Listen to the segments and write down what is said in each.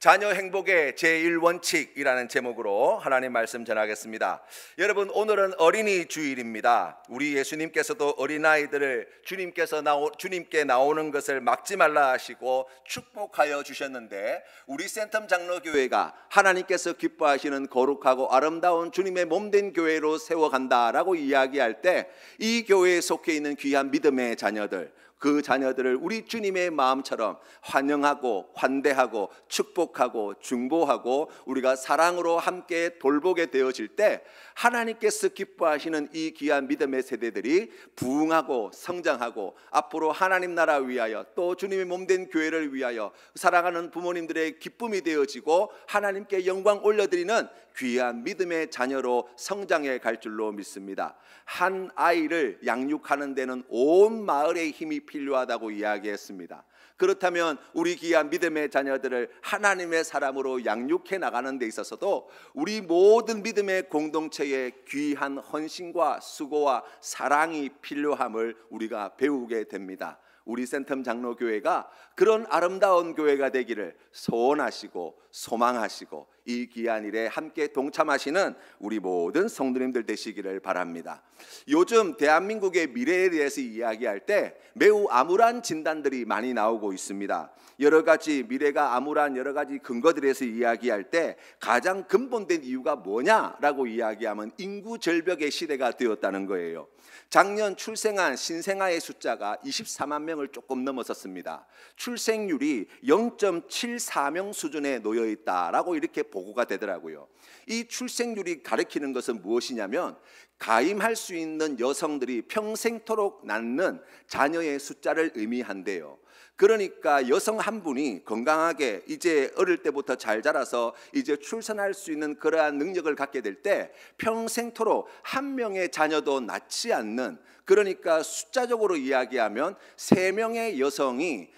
자녀 행복의 제1원칙이라는 제목으로 하나님 말씀 전하겠습니다. 여러분, 오늘은 어린이 주일입니다. 우리 예수님께서도 어린아이들을 주님께 나오는 것을 막지 말라 하시고 축복하여 주셨는데, 우리 센텀 장로교회가 하나님께서 기뻐하시는 거룩하고 아름다운 주님의 몸된 교회로 세워간다라고 이야기할 때, 이 교회에 속해 있는 귀한 믿음의 자녀들, 그 자녀들을 우리 주님의 마음처럼 환영하고 환대하고 축복하고 중보하고 우리가 사랑으로 함께 돌보게 되어질 때, 하나님께서 기뻐하시는 이 귀한 믿음의 세대들이 부흥하고 성장하고 앞으로 하나님 나라 위하여 또 주님의 몸된 교회를 위하여 사랑하는 부모님들의 기쁨이 되어지고 하나님께 영광 올려드리는 귀한 믿음의 자녀로 성장해 갈 줄로 믿습니다. 한 아이를 양육하는 데는 온 마을의 힘이 필요하다고 이야기했습니다. 그렇다면 우리 귀한 믿음의 자녀들을 하나님의 사람으로 양육해 나가는 데 있어서도 우리 모든 믿음의 공동체에 귀한 헌신과 수고와 사랑이 필요함을 우리가 배우게 됩니다. 우리 센텀 장로교회가 그런 아름다운 교회가 되기를 소원하시고 소망하시고 이 귀한 일에 함께 동참하시는 우리 모든 성도님들 되시기를 바랍니다. 요즘 대한민국의 미래에 대해서 이야기할 때 매우 암울한 진단들이 많이 나오고 있습니다. 여러 가지 미래가 암울한 여러 가지 근거들에서 이야기할 때 가장 근본된 이유가 뭐냐라고 이야기하면 인구 절벽의 시대가 되었다는 거예요. 작년 출생한 신생아의 숫자가 24만 명을 조금 넘어섰습니다. 출생률이 0.74명 수준에 놓여 있다라고 이렇게 보고가 되더라고요. 이 출생률이 가리키는 것은 무엇이냐면, 가임할 수 있는 여성들이 평생토록 낳는 자녀의 숫자를 의미한대요. 그러니까 여성 한 분이 건강하게 이제 어릴 때부터 잘 자라서 이제 출산할 수 있는 그러한 능력을 갖게 될 때 평생토록 한 명의 자녀도 낳지 않는, 그러니까 숫자적으로 이야기하면 3명의 여성이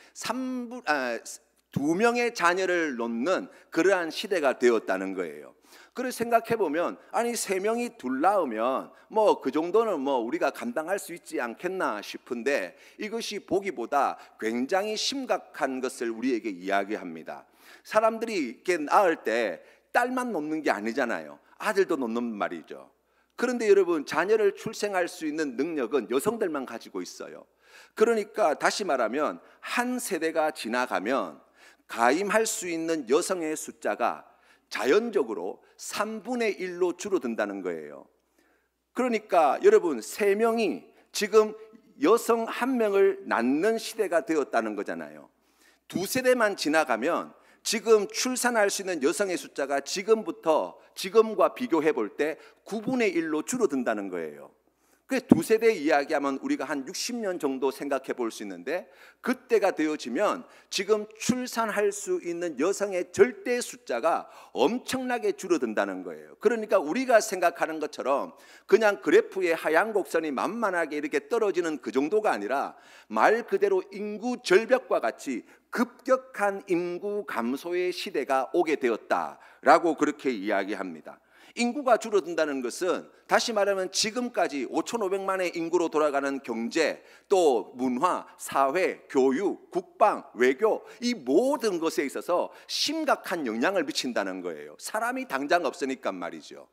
2명의 자녀를 놓는 그러한 시대가 되었다는 거예요. 그래서 생각해보면, 아니 3명이 둘 낳으면 뭐 그 정도는 뭐 우리가 감당할 수 있지 않겠나 싶은데, 이것이 보기보다 굉장히 심각한 것을 우리에게 이야기합니다. 사람들이 이렇게 낳을 때 딸만 놓는 게 아니잖아요. 아들도 놓는 말이죠. 그런데 여러분, 자녀를 출생할 수 있는 능력은 여성들만 가지고 있어요. 그러니까 다시 말하면 한 세대가 지나가면 가임할 수 있는 여성의 숫자가 자연적으로 3분의 1로 줄어든다는 거예요. 그러니까 여러분, 3명이 지금 여성 1명을 낳는 시대가 되었다는 거잖아요. 2세대만 지나가면 지금 출산할 수 있는 여성의 숫자가 지금과 비교해 볼 때 9분의 1로 줄어든다는 거예요. 그래서 2세대 이야기하면 우리가 한 60년 정도 생각해 볼 수 있는데, 그때가 되어지면 지금 출산할 수 있는 여성의 절대 숫자가 엄청나게 줄어든다는 거예요. 그러니까 우리가 생각하는 것처럼 그냥 그래프의 하얀 곡선이 만만하게 이렇게 떨어지는 그 정도가 아니라, 말 그대로 인구 절벽과 같이 급격한 인구 감소의 시대가 오게 되었다라고 그렇게 이야기합니다. 인구가 줄어든다는 것은 다시 말하면 지금까지 5,500만의 인구로 돌아가는 경제, 또 문화, 사회, 교육, 국방, 외교, 이 모든 것에 있어서 심각한 영향을 미친다는 거예요. 사람이 당장 없으니까 말이죠.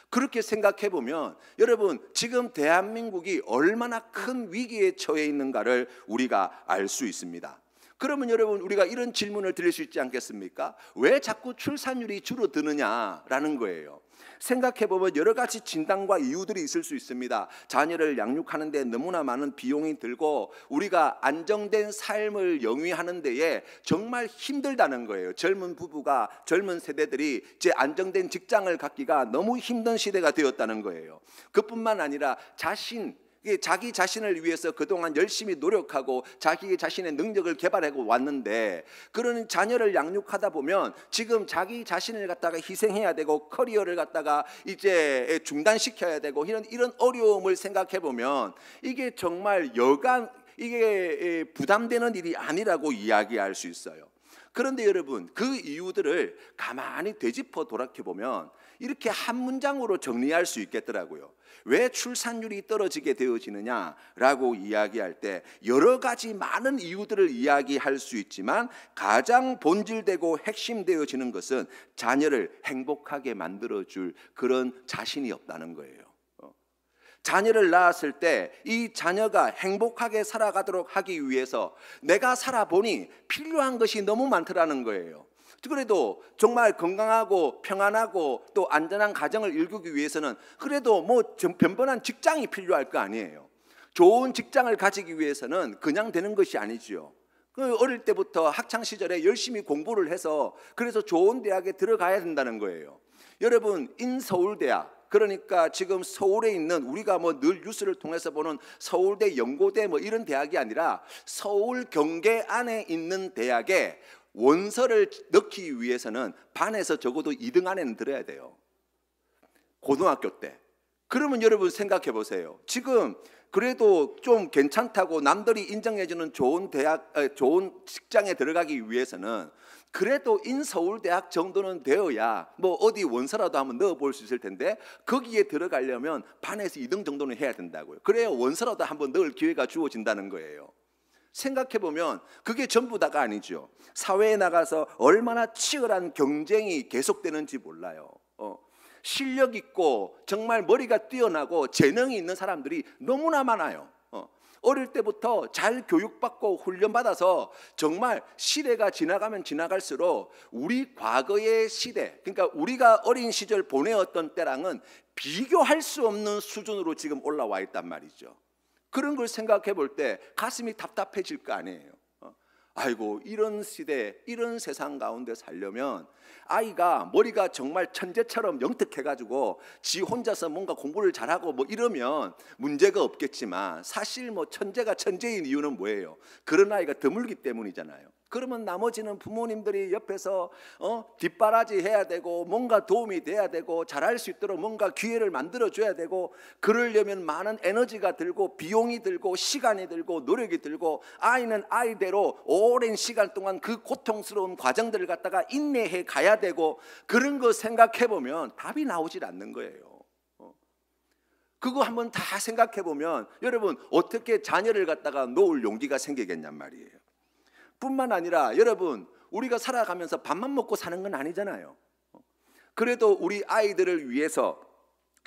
그렇게 생각해 보면 여러분, 지금 대한민국이 얼마나 큰 위기에 처해 있는가를 우리가 알 수 있습니다. 그러면 여러분, 우리가 이런 질문을 드릴 수 있지 않겠습니까? 왜 자꾸 출산율이 줄어드느냐라는 거예요. 생각해보면 여러 가지 진단과 이유들이 있을 수 있습니다. 자녀를 양육하는 데 너무나 많은 비용이 들고 우리가 안정된 삶을 영위하는 데에 정말 힘들다는 거예요. 젊은 부부가, 젊은 세대들이 이제 안정된 직장을 갖기가 너무 힘든 시대가 되었다는 거예요. 그뿐만 아니라 자기 자신을 위해서 그동안 열심히 노력하고 자기 자신의 능력을 개발하고 왔는데, 그런 자녀를 양육하다 보면 지금 자기 자신을 갖다가 희생해야 되고 커리어를 갖다가 이제 중단시켜야 되고 이런 어려움을 생각해 보면 이게 정말 이게 부담되는 일이 아니라고 이야기할 수 있어요. 그런데 여러분, 그 이유들을 가만히 되짚어 돌아보면 이렇게 한 문장으로 정리할 수 있겠더라고요. 왜 출산율이 떨어지게 되어지느냐라고 이야기할 때 여러 가지 많은 이유들을 이야기할 수 있지만 가장 본질되고 핵심되어지는 것은 자녀를 행복하게 만들어줄 그런 자신이 없다는 거예요. 자녀를 낳았을 때 이 자녀가 행복하게 살아가도록 하기 위해서 내가 살아보니 필요한 것이 너무 많더라는 거예요. 그래도 정말 건강하고 평안하고 또 안전한 가정을 이루기 위해서는 그래도 뭐 변변한 직장이 필요할 거 아니에요. 좋은 직장을 가지기 위해서는 그냥 되는 것이 아니지요. 어릴 때부터 학창 시절에 열심히 공부를 해서 그래서 좋은 대학에 들어가야 된다는 거예요. 여러분, 인서울대학, 그러니까 지금 서울에 있는 우리가 뭐 늘 뉴스를 통해서 보는 서울대, 연고대 뭐 이런 대학이 아니라 서울 경계 안에 있는 대학에 원서를 넣기 위해서는 반에서 적어도 2등 안에는 들어야 돼요. 고등학교 때. 그러면 여러분 생각해 보세요. 지금 그래도 좀 괜찮다고 남들이 인정해주는 좋은 대학, 좋은 직장에 들어가기 위해서는 그래도 인서울대학 정도는 되어야 뭐 어디 원서라도 한번 넣어볼 수 있을 텐데 거기에 들어가려면 반에서 2등 정도는 해야 된다고요. 그래야 원서라도 한번 넣을 기회가 주어진다는 거예요. 생각해보면 그게 전부 다가 아니죠. 사회에 나가서 얼마나 치열한 경쟁이 계속되는지 몰라요. 실력 있고 정말 머리가 뛰어나고 재능이 있는 사람들이 너무나 많아요. 어릴 때부터 잘 교육받고 훈련받아서 정말 시대가 지나가면 지나갈수록 우리 과거의 시대, 그러니까 우리가 어린 시절 보내었던 때랑은 비교할 수 없는 수준으로 지금 올라와 있단 말이죠. 그런 걸 생각해 볼 때 가슴이 답답해질 거 아니에요. 아이고, 이런 시대, 이런 세상 가운데 살려면 아이가 머리가 정말 천재처럼 영특해가지고 지 혼자서 뭔가 공부를 잘하고 뭐 이러면 문제가 없겠지만 사실 뭐 천재가 천재인 이유는 뭐예요? 그런 아이가 드물기 때문이잖아요. 그러면 나머지는 부모님들이 옆에서 뒷바라지 해야 되고 뭔가 도움이 돼야 되고 잘할 수 있도록 뭔가 기회를 만들어줘야 되고 그러려면 많은 에너지가 들고 비용이 들고 시간이 들고 노력이 들고 아이는 아이대로 오랜 시간 동안 그 고통스러운 과정들을 갖다가 인내해 가야 되고 그런 거 생각해 보면 답이 나오질 않는 거예요. 그거 한번 다 생각해 보면 여러분 어떻게 자녀를 갖다가 놓을 용기가 생기겠냔 말이에요. 뿐만 아니라 여러분 우리가 살아가면서 밥만 먹고 사는 건 아니잖아요. 그래도 우리 아이들을 위해서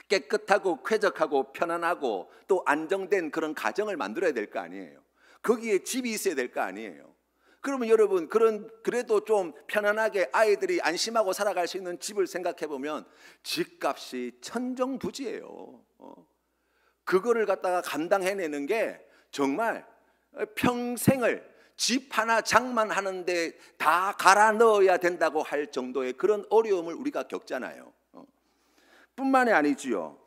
깨끗하고 쾌적하고 편안하고 또 안정된 그런 가정을 만들어야 될 거 아니에요. 거기에 집이 있어야 될 거 아니에요. 그러면 여러분 그래도 좀 편안하게 아이들이 안심하고 살아갈 수 있는 집을 생각해 보면 집값이 천정부지예요. 그거를 갖다가 감당해내는 게 정말 평생을 집 하나 장만하는데 다 갈아 넣어야 된다고 할 정도의 그런 어려움을 우리가 겪잖아요. 뿐만이 아니지요.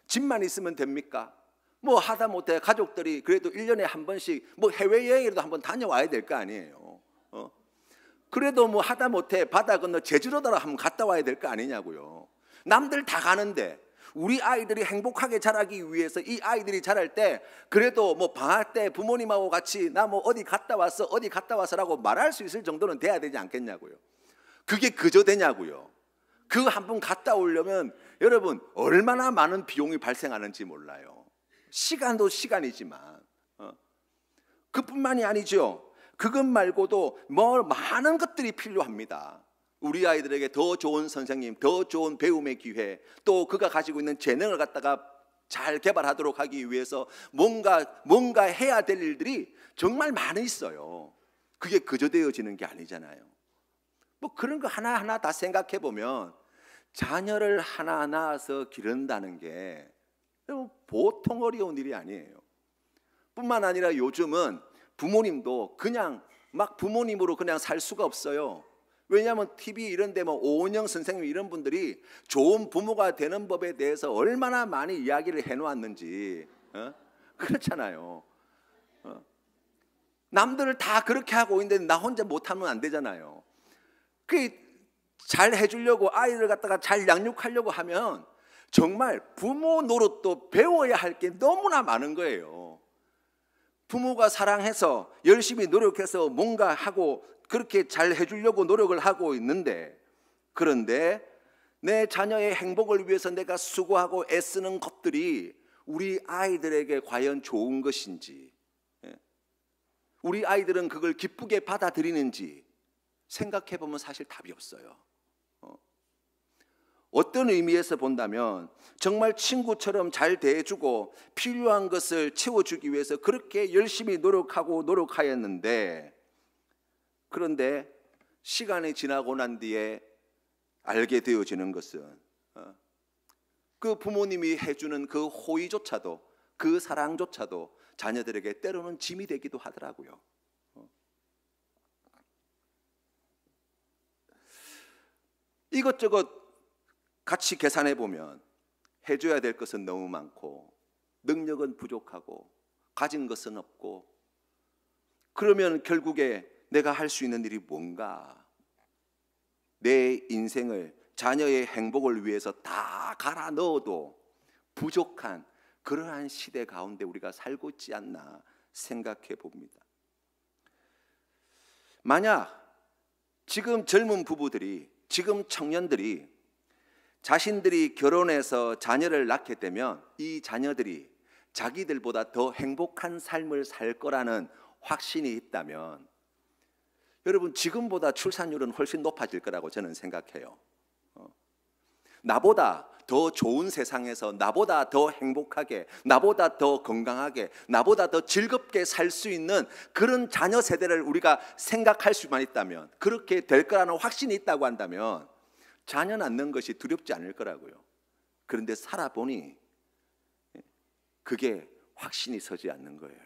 집만 있으면 됩니까? 뭐 하다못해 가족들이 그래도 1년에 한 번씩 뭐 해외여행이라도 한번 다녀와야 될 거 아니에요. 그래도 뭐 하다못해 바다 건너 제주도라도 한번 갔다 와야 될 거 아니냐고요. 남들 다 가는데 우리 아이들이 행복하게 자라기 위해서 이 아이들이 자랄 때 그래도 뭐 방학 때 부모님하고 같이 나 뭐 어디 갔다 왔어 어디 갔다 왔어라고 말할 수 있을 정도는 돼야 되지 않겠냐고요. 그게 그저 되냐고요. 그거 한 번 갔다 오려면 여러분 얼마나 많은 비용이 발생하는지 몰라요. 시간도 시간이지만 그뿐만이 아니죠. 그것 말고도 뭐 많은 것들이 필요합니다. 우리 아이들에게 더 좋은 선생님, 더 좋은 배움의 기회, 또 그가 가지고 있는 재능을 갖다가 잘 개발하도록 하기 위해서 뭔가 해야 될 일들이 정말 많이 있어요. 그게 그저 되어지는 게 아니잖아요. 뭐 그런 거 하나하나 다 생각해 보면 자녀를 하나 낳아서 기른다는 게 보통 어려운 일이 아니에요. 뿐만 아니라 요즘은 부모님도 그냥 막 부모님으로 그냥 살 수가 없어요. 왜냐하면 TV 이런 데 뭐 오은영 선생님 이런 분들이 좋은 부모가 되는 법에 대해서 얼마나 많이 이야기를 해놓았는지 그렇잖아요. 남들을 다 그렇게 하고 있는데 나 혼자 못하면 안 되잖아요. 그 잘 해주려고 아이를 갖다가 잘 양육하려고 하면 정말 부모 노릇도 배워야 할 게 너무나 많은 거예요. 부모가 사랑해서 열심히 노력해서 뭔가 하고 그렇게 잘 해주려고 노력을 하고 있는데, 그런데 내 자녀의 행복을 위해서 내가 수고하고 애쓰는 것들이 우리 아이들에게 과연 좋은 것인지, 우리 아이들은 그걸 기쁘게 받아들이는지 생각해 보면 사실 답이 없어요. 어떤 의미에서 본다면 정말 친구처럼 잘 대해주고 필요한 것을 채워주기 위해서 그렇게 열심히 노력하였는데, 그런데 시간이 지나고 난 뒤에 알게 되어지는 것은 그 부모님이 해주는 그 호의조차도, 그 사랑조차도 자녀들에게 때로는 짐이 되기도 하더라고요. 이것저것 같이 계산해 보면 해줘야 될 것은 너무 많고 능력은 부족하고 가진 것은 없고, 그러면 결국에 내가 할 수 있는 일이 뭔가? 내 인생을 자녀의 행복을 위해서 다 갈아 넣어도 부족한 그러한 시대 가운데 우리가 살고 있지 않나 생각해 봅니다. 만약 지금 젊은 부부들이, 지금 청년들이 자신들이 결혼해서 자녀를 낳게 되면 이 자녀들이 자기들보다 더 행복한 삶을 살 거라는 확신이 있다면, 여러분 지금보다 출산율은 훨씬 높아질 거라고 저는 생각해요. 나보다 더 좋은 세상에서 나보다 더 행복하게, 나보다 더 건강하게, 나보다 더 즐겁게 살 수 있는 그런 자녀 세대를 우리가 생각할 수만 있다면, 그렇게 될 거라는 확신이 있다고 한다면 자녀 낳는 것이 두렵지 않을 거라고요. 그런데 살아보니 그게 확신이 서지 않는 거예요.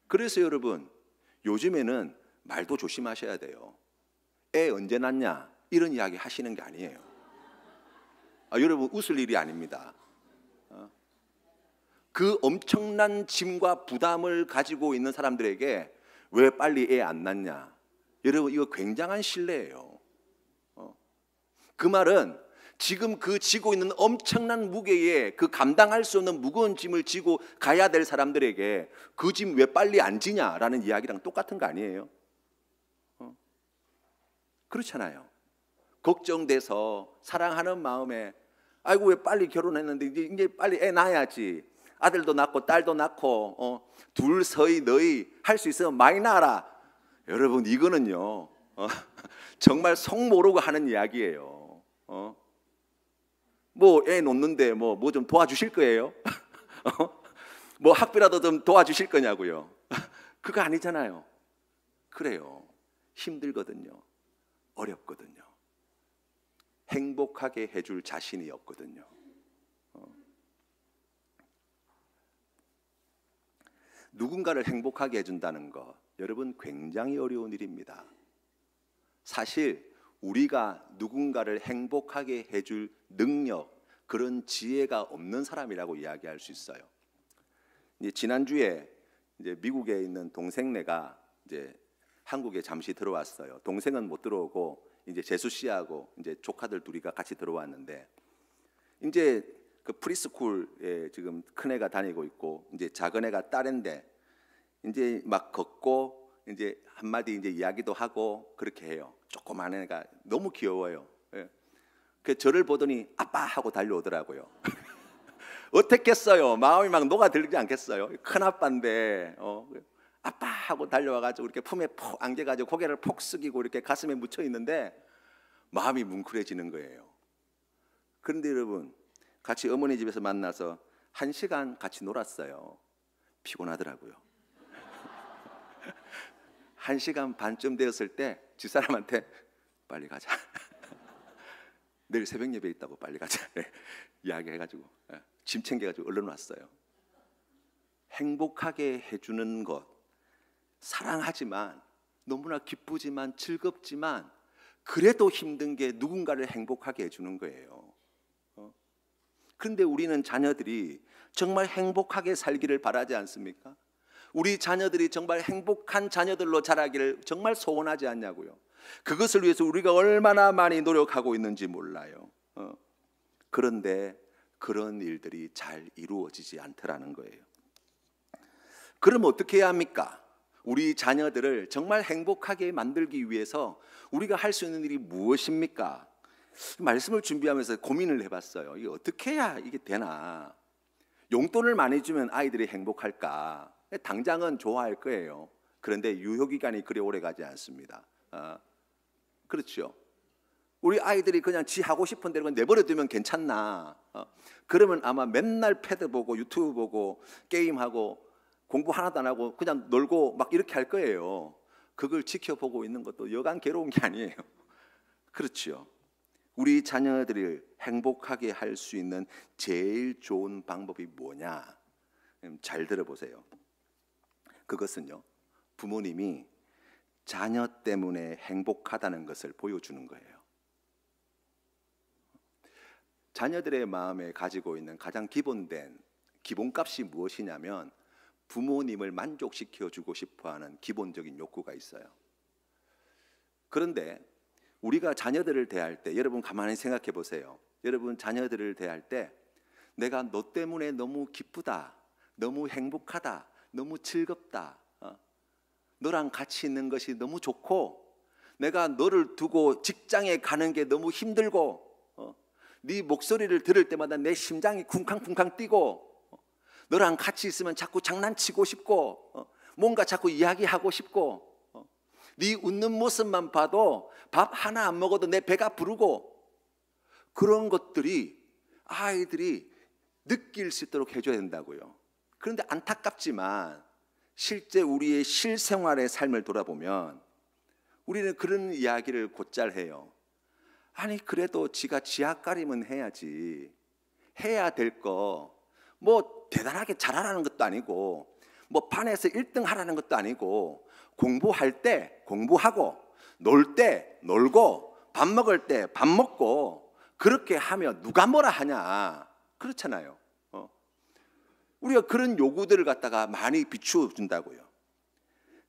그래서 여러분 요즘에는 말도 조심하셔야 돼요. 애 언제 낳냐 이런 이야기 하시는 게 아니에요. 여러분 웃을 일이 아닙니다. 그 엄청난 짐과 부담을 가지고 있는 사람들에게 왜 빨리 애 안 낳냐, 여러분 이거 굉장한 신뢰예요. 그 말은 지금 그 지고 있는 엄청난 무게에 그 감당할 수 없는 무거운 짐을 지고 가야 될 사람들에게 그 짐 왜 빨리 안 지냐라는 이야기랑 똑같은 거 아니에요? 그렇잖아요. 걱정돼서 사랑하는 마음에 아이고 왜 빨리 결혼했는데 이제 빨리 애 낳아야지, 아들도 낳고 딸도 낳고 둘 서이 너희 할 수 있으면 많이 낳아라. 여러분 이거는요 정말 속 모르고 하는 이야기예요. 뭐 애 놓는데 뭐 좀 도와주실 거예요? 뭐 학비라도 좀 도와주실 거냐고요? 그거 아니잖아요. 그래요. 힘들거든요. 어렵거든요. 행복하게 해줄 자신이 없거든요. 누군가를 행복하게 해준다는 것, 여러분 굉장히 어려운 일입니다. 사실 우리가 누군가를 행복하게 해줄 능력, 그런 지혜가 없는 사람이라고 이야기할 수 있어요. 이제 지난주에 이제 미국에 있는 동생네가 이제 한국에 잠시 들어왔어요. 동생은 못 들어오고 이제 재수 씨하고 이제 조카들 둘이가 같이 들어왔는데, 이제 그 프리스쿨에 지금 큰 애가 다니고 있고 이제 작은 애가 딸인데, 이제 막 걷고 이제 한마디 이제 이야기도 하고 그렇게 해요. 조그만 애가 너무 귀여워요. 예. 그 저를 보더니 아빠 하고 달려오더라고요. 어떻겠어요? 마음이 막 녹아들지 않겠어요? 큰 아빠인데 아빠 하고 달려와가지고 이렇게 품에 푹 안겨가지고 고개를 폭 숙이고 이렇게 가슴에 묻혀 있는데 마음이 뭉클해지는 거예요. 그런데 여러분 같이 어머니 집에서 만나서 1시간 같이 놀았어요. 피곤하더라고요. 1시간 반쯤 되었을 때 집사람한테 빨리 가자. 내일 새벽 예배 있다고 빨리 가자. 이야기해가지고 짐 챙겨가지고 얼른 왔어요. 행복하게 해주는 것, 사랑하지만 너무나 기쁘지만 즐겁지만 그래도 힘든 게 누군가를 행복하게 해주는 거예요. 그런데 우리는 자녀들이 정말 행복하게 살기를 바라지 않습니까? 우리 자녀들이 정말 행복한 자녀들로 자라기를 정말 소원하지 않냐고요. 그것을 위해서 우리가 얼마나 많이 노력하고 있는지 몰라요. 그런데 그런 일들이 잘 이루어지지 않더라는 거예요. 그럼 어떻게 해야 합니까? 우리 자녀들을 정말 행복하게 만들기 위해서 우리가 할 수 있는 일이 무엇입니까? 말씀을 준비하면서 고민을 해봤어요. 이게 어떻게 해야 이게 되나? 용돈을 많이 주면 아이들이 행복할까? 당장은 좋아할 거예요. 그런데 유효기간이 그리 오래 가지 않습니다. 그렇죠. 우리 아이들이 그냥 지 하고 싶은 대로 내버려 두면 괜찮나? 그러면 아마 맨날 패드 보고 유튜브 보고 게임하고 공부 하나도 안 하고 그냥 놀고 막 이렇게 할 거예요. 그걸 지켜보고 있는 것도 여간 괴로운 게 아니에요. 그렇죠. 우리 자녀들을 행복하게 할 수 있는 제일 좋은 방법이 뭐냐? 잘 들어보세요. 그것은요, 부모님이 자녀 때문에 행복하다는 것을 보여주는 거예요. 자녀들의 마음에 가지고 있는 가장 기본된 기본값이 무엇이냐면 부모님을 만족시켜 주고 싶어하는 기본적인 욕구가 있어요. 그런데 우리가 자녀들을 대할 때 여러분 가만히 생각해 보세요. 여러분 자녀들을 대할 때 내가 너 때문에 너무 기쁘다, 너무 행복하다, 너무 즐겁다, 너랑 같이 있는 것이 너무 좋고 내가 너를 두고 직장에 가는 게 너무 힘들고 네 목소리를 들을 때마다 내 심장이 쿵쾅쿵쾅 뛰고 너랑 같이 있으면 자꾸 장난치고 싶고 뭔가 자꾸 이야기하고 싶고 네 웃는 모습만 봐도 밥 하나 안 먹어도 내 배가 부르고 그런 것들이 아이들이 느낄 수 있도록 해줘야 된다고요. 그런데 안타깝지만 실제 우리의 실생활의 삶을 돌아보면 우리는 그런 이야기를 곧잘 해요. 아니 그래도 지가 지하가림은 해야지. 해야 될 거 뭐 대단하게 잘하라는 것도 아니고 뭐 반에서 1등 하라는 것도 아니고 공부할 때 공부하고 놀 때 놀고 밥 먹을 때 밥 먹고 그렇게 하면 누가 뭐라 하냐. 그렇잖아요. 우리가 그런 요구들을 갖다가 많이 비추어 준다고요.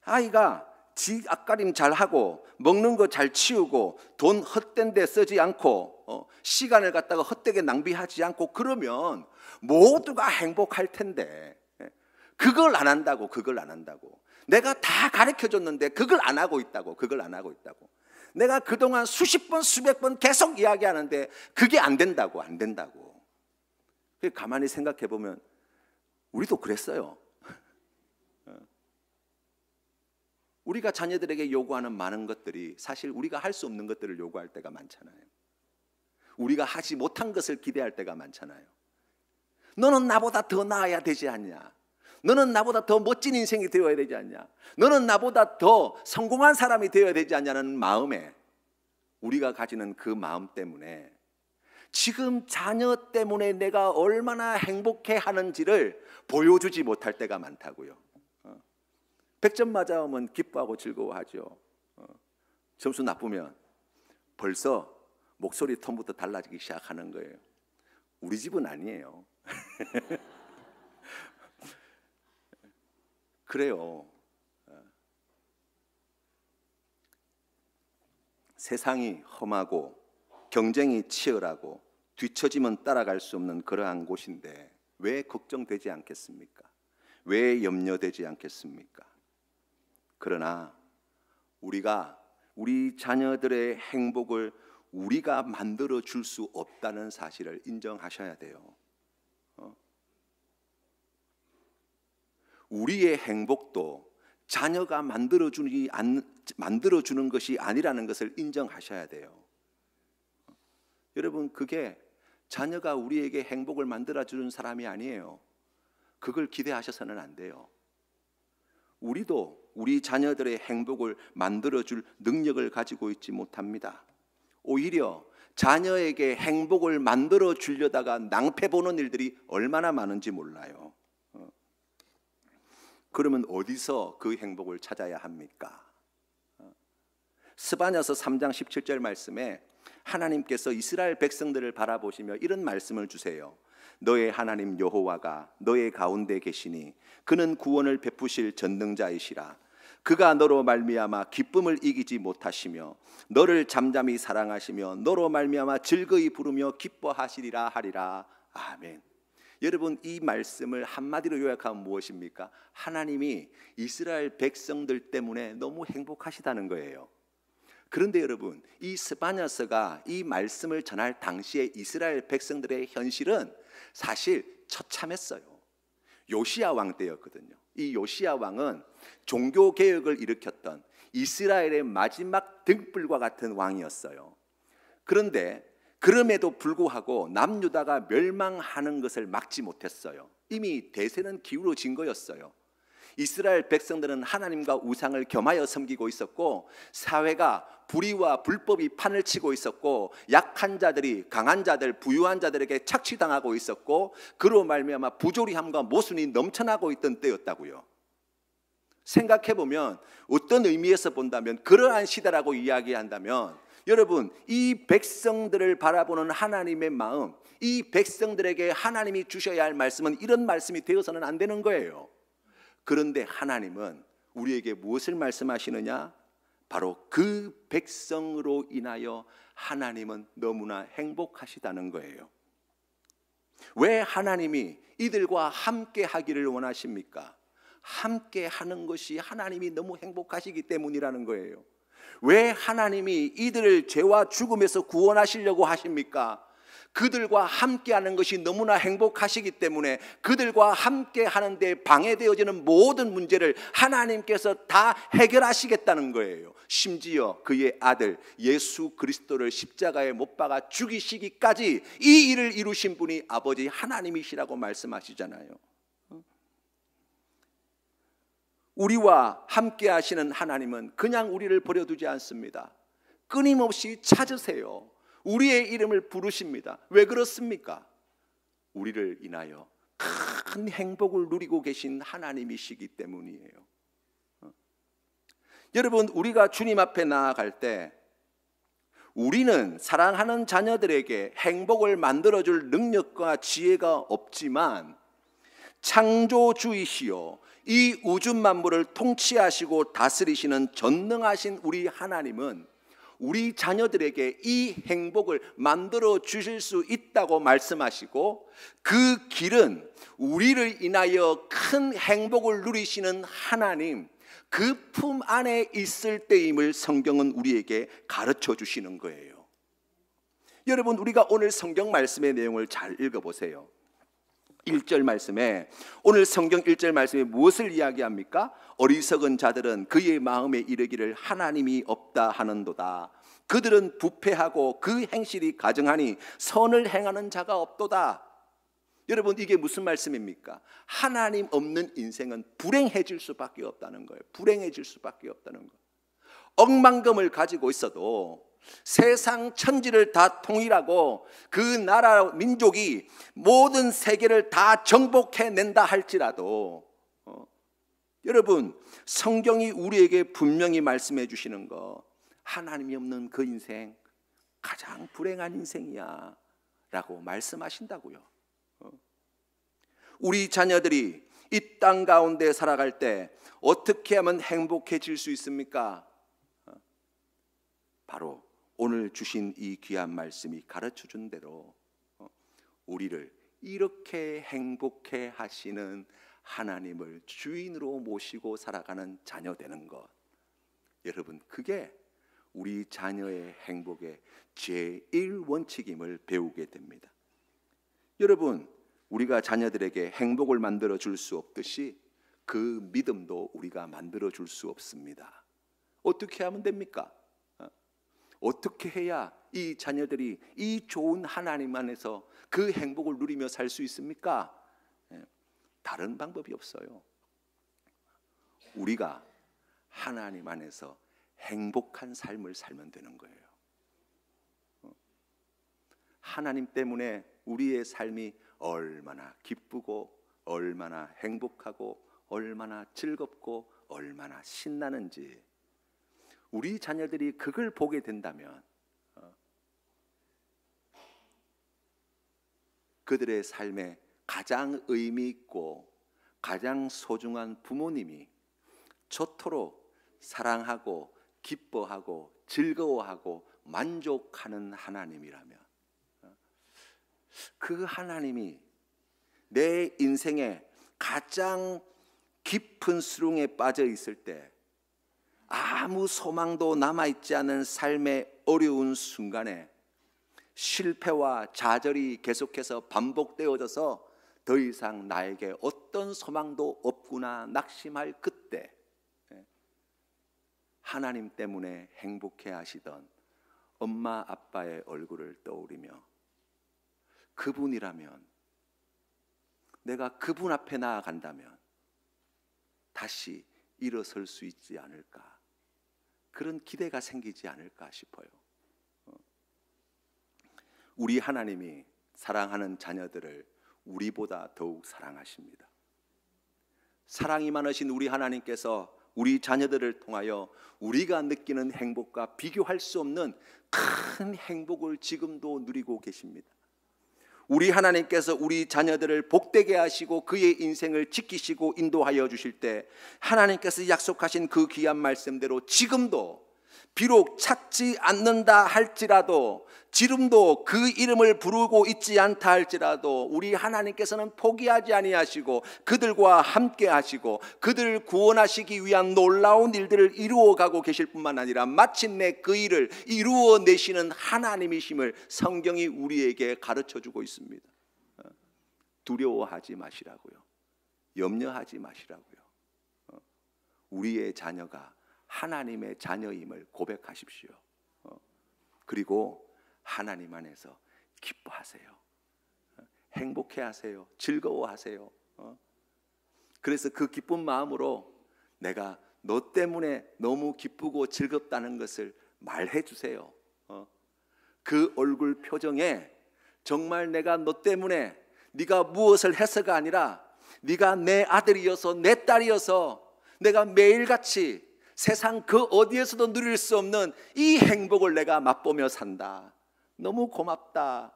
아이가 지 앞가림 잘하고 먹는 거 잘 치우고 돈 헛된 데 쓰지 않고 시간을 갖다가 헛되게 낭비하지 않고 그러면 모두가 행복할 텐데 그걸 안 한다고. 내가 다 가르쳐줬는데 그걸 안 하고 있다고. 내가 그동안 수십 번 수백 번 계속 이야기하는데 그게 안 된다고. 가만히 생각해 보면 우리도 그랬어요. 우리가 자녀들에게 요구하는 많은 것들이 사실 우리가 할 수 없는 것들을 요구할 때가 많잖아요. 우리가 하지 못한 것을 기대할 때가 많잖아요. 너는 나보다 더 나아야 되지 않냐? 너는 나보다 더 멋진 인생이 되어야 되지 않냐? 너는 나보다 더 성공한 사람이 되어야 되지 않냐는 마음에 우리가 가지는 그 마음 때문에 지금 자녀 때문에 내가 얼마나 행복해 하는지를 보여주지 못할 때가 많다고요. 100점 맞아오면 기뻐하고 즐거워하죠. 점수 나쁘면 벌써 목소리 톤부터 달라지기 시작하는 거예요. 우리 집은 아니에요. 그래요. 세상이 험하고 경쟁이 치열하고 뒤처지면 따라갈 수 없는 그러한 곳인데 왜 걱정되지 않겠습니까? 왜 염려되지 않겠습니까? 그러나 우리가 우리 자녀들의 행복을 우리가 만들어 줄 수 없다는 사실을 인정하셔야 돼요. 우리의 행복도 자녀가 만들어주는 것이 아니라는 것을 인정하셔야 돼요. 여러분 그게 자녀가 우리에게 행복을 만들어주는 사람이 아니에요. 그걸 기대하셔서는 안 돼요. 우리도 우리 자녀들의 행복을 만들어줄 능력을 가지고 있지 못합니다. 오히려 자녀에게 행복을 만들어 주려다가 낭패 보는 일들이 얼마나 많은지 몰라요. 그러면 어디서 그 행복을 찾아야 합니까? 스바냐서 3장 17절 말씀에 하나님께서 이스라엘 백성들을 바라보시며 이런 말씀을 주세요. 너의 하나님 여호와가 너의 가운데 계시니 그는 구원을 베푸실 전능자이시라. 그가 너로 말미암아 기쁨을 이기지 못하시며 너를 잠잠히 사랑하시며 너로 말미암아 즐거이 부르며 기뻐하시리라 하리라. 아멘. 여러분, 이 말씀을 한마디로 요약하면 무엇입니까? 하나님이 이스라엘 백성들 때문에 너무 행복하시다는 거예요. 그런데 여러분, 이 스바냐서가 이 말씀을 전할 당시에 이스라엘 백성들의 현실은 사실 처참했어요. 요시야 왕 때였거든요. 이 요시야 왕은 종교 개혁을 일으켰던 이스라엘의 마지막 등불과 같은 왕이었어요. 그런데 그럼에도 불구하고 남유다가 멸망하는 것을 막지 못했어요. 이미 대세는 기울어진 거였어요. 이스라엘 백성들은 하나님과 우상을 겸하여 섬기고 있었고, 사회가 불의와 불법이 판을 치고 있었고, 약한 자들이 강한 자들, 부유한 자들에게 착취당하고 있었고, 그로 말미암아 부조리함과 모순이 넘쳐나고 있던 때였다고요. 생각해보면 어떤 의미에서 본다면, 그러한 시대라고 이야기한다면, 여러분, 이 백성들을 바라보는 하나님의 마음, 이 백성들에게 하나님이 주셔야 할 말씀은 이런 말씀이 되어서는 안 되는 거예요. 그런데 하나님은 우리에게 무엇을 말씀하시느냐? 바로 그 백성으로 인하여 하나님은 너무나 행복하시다는 거예요. 왜 하나님이 이들과 함께 하기를 원하십니까? 함께 하는 것이 하나님이 너무 행복하시기 때문이라는 거예요. 왜 하나님이 이들을 죄와 죽음에서 구원하시려고 하십니까? 그들과 함께하는 것이 너무나 행복하시기 때문에 그들과 함께 하는데 방해되어지는 모든 문제를 하나님께서 다 해결하시겠다는 거예요. 심지어 그의 아들 예수 그리스도를 십자가에 못 박아 죽이시기까지 이 일을 이루신 분이 아버지 하나님이시라고 말씀하시잖아요. 우리와 함께 하시는 하나님은 그냥 우리를 버려두지 않습니다. 끊임없이 찾으세요. 우리의 이름을 부르십니다. 왜 그렇습니까? 우리를 인하여 큰 행복을 누리고 계신 하나님이시기 때문이에요. 여러분, 우리가 주님 앞에 나아갈 때 우리는 사랑하는 자녀들에게 행복을 만들어줄 능력과 지혜가 없지만, 창조주이시요 이 우주 만물을 통치하시고 다스리시는 전능하신 우리 하나님은 우리 자녀들에게 이 행복을 만들어 주실 수 있다고 말씀하시고, 그 길은 우리를 인하여 큰 행복을 누리시는 하나님, 그 품 안에 있을 때임을 성경은 우리에게 가르쳐 주시는 거예요. 여러분, 우리가 오늘 성경 말씀의 내용을 잘 읽어보세요. 1절 말씀에, 오늘 성경 1절 말씀에 무엇을 이야기합니까? 어리석은 자들은 그의 마음에 이르기를 하나님이 없다 하는도다. 그들은 부패하고 그 행실이 가증하니 선을 행하는 자가 없도다. 여러분, 이게 무슨 말씀입니까? 하나님 없는 인생은 불행해질 수밖에 없다는 거예요. 불행해질 수밖에 없다는 거예요. 억만금을 가지고 있어도 세상 천지를 다 통일하고 그 나라 민족이 모든 세계를 다 정복해낸다 할지라도 여러분, 성경이 우리에게 분명히 말씀해 주시는 거, 하나님이 없는 그 인생 가장 불행한 인생이야 라고 말씀하신다고요. 우리 자녀들이 이 땅 가운데 살아갈 때 어떻게 하면 행복해질 수 있습니까? 바로 오늘 주신 이 귀한 말씀이 가르쳐 준 대로 우리를 이렇게 행복해 하시는 하나님을 주인으로 모시고 살아가는 자녀 되는 것, 여러분, 그게 우리 자녀의 행복의 제1원칙임을 배우게 됩니다. 여러분, 우리가 자녀들에게 행복을 만들어 줄 수 없듯이 그 믿음도 우리가 만들어 줄 수 없습니다. 어떻게 하면 됩니까? 어떻게 해야 이 자녀들이 이 좋은 하나님 안에서 그 행복을 누리며 살 수 있습니까? 다른 방법이 없어요. 우리가 하나님 안에서 행복한 삶을 살면 되는 거예요. 하나님 때문에 우리의 삶이 얼마나 기쁘고 얼마나 행복하고 얼마나 즐겁고 얼마나 신나는지, 우리 자녀들이 그걸 보게 된다면 그들의 삶에 가장 의미 있고 가장 소중한 부모님이 저토록 사랑하고 기뻐하고 즐거워하고 만족하는 하나님이라면, 그 하나님이 내 인생에 가장 깊은 수렁에 빠져 있을 때, 아무 소망도 남아있지 않은 삶의 어려운 순간에 실패와 좌절이 계속해서 반복되어져서 더 이상 나에게 어떤 소망도 없구나 낙심할 그때, 하나님 때문에 행복해 하시던 엄마 아빠의 얼굴을 떠올리며 그분이라면, 내가 그분 앞에 나아간다면 다시 일어설 수 있지 않을까, 그런 기대가 생기지 않을까 싶어요. 우리 하나님이 사랑하는 자녀들을 우리보다 더욱 사랑하십니다. 사랑이 많으신 우리 하나님께서 우리 자녀들을 통하여 우리가 느끼는 행복과 비교할 수 없는 큰 행복을 지금도 누리고 계십니다. 우리 하나님께서 우리 자녀들을 복되게 하시고 그의 인생을 지키시고 인도하여 주실 때, 하나님께서 약속하신 그 귀한 말씀대로 지금도 비록 찾지 않는다 할지라도, 지금도 그 이름을 부르고 있지 않다 할지라도 우리 하나님께서는 포기하지 아니하시고 그들과 함께 하시고 그들을 구원하시기 위한 놀라운 일들을 이루어가고 계실 뿐만 아니라 마침내 그 일을 이루어내시는 하나님이심을 성경이 우리에게 가르쳐주고 있습니다. 두려워하지 마시라고요. 염려하지 마시라고요. 우리의 자녀가 하나님의 자녀임을 고백하십시오. 그리고 하나님 안에서 기뻐하세요. 행복해하세요. 즐거워하세요. 그래서 그 기쁜 마음으로 내가 너 때문에 너무 기쁘고 즐겁다는 것을 말해 주세요. 그 얼굴 표정에 정말 내가 너 때문에, 네가 무엇을 해서가 아니라 네가 내 아들이어서 내 딸이어서 내가 매일같이 세상 그 어디에서도 누릴 수 없는 이 행복을 내가 맛보며 산다. 너무 고맙다.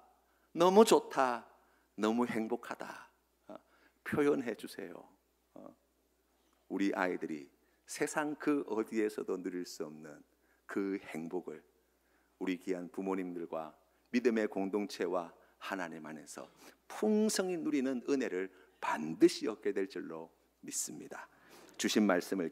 너무 좋다. 너무 행복하다. 표현해 주세요. 우리 아이들이 세상 그 어디에서도 누릴 수 없는 그 행복을 우리 귀한 부모님들과 믿음의 공동체와 하나님 안에서 풍성히 누리는 은혜를 반드시 얻게 될 줄로 믿습니다. 주신 말씀을